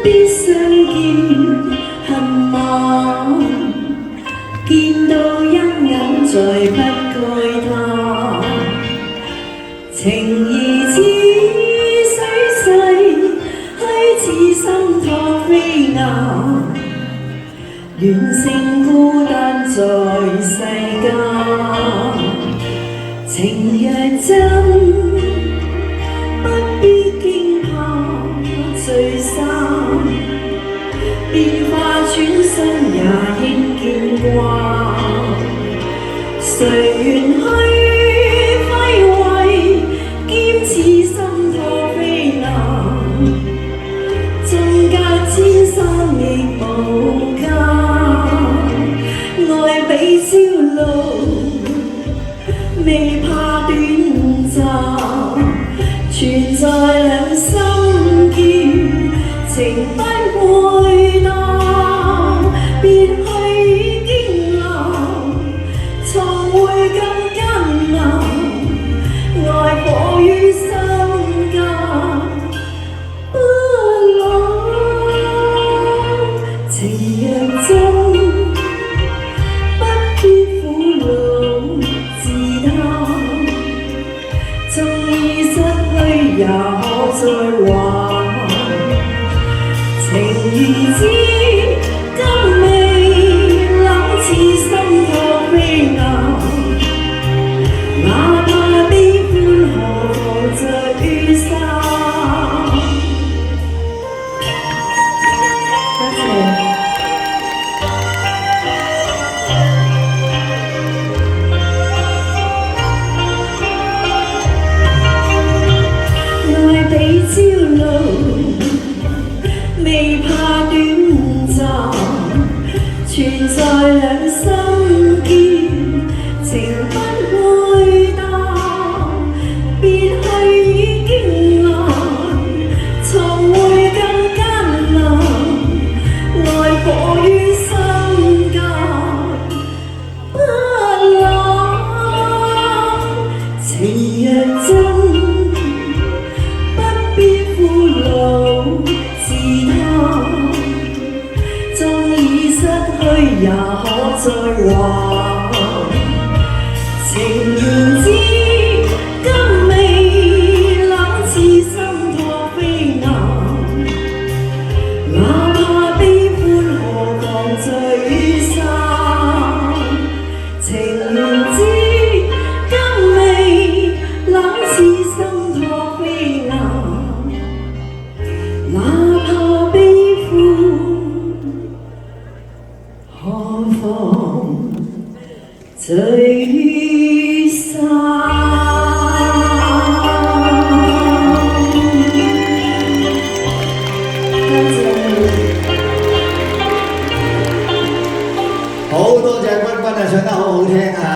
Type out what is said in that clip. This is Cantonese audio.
必相見恨晚，見到一眼再不該他，情義似水逝，虛似心託飛雁，亂勝孤單在世間。情若真，不必驚怕聚散，變化轉身也應見慣。誰願去揮慧，兼似心託飛雁，縱隔千山亦無間，愛比朝露，未怕短暫，存在兩心間，情不會淡，別去已經難，重會更艱難，愛火於心間不冷。情若真，不必苦惱自貪，縱已失去也可再還。情如知今未冷似心託飛雁，哪怕悲歡何妨着於心。多謝。愛比朝露，未怕短暫，存在兩心間，情不會淡，別去已經難，重會更艱難，愛火於心間不冷。情若真，不必苦惱自貪，縱已失去也可再還。情緣知今未冷似心託飛雁，哪怕悲歡何妨聚於心。情緣知今未冷似心託飛雁，哪怕悲歡何妨聚於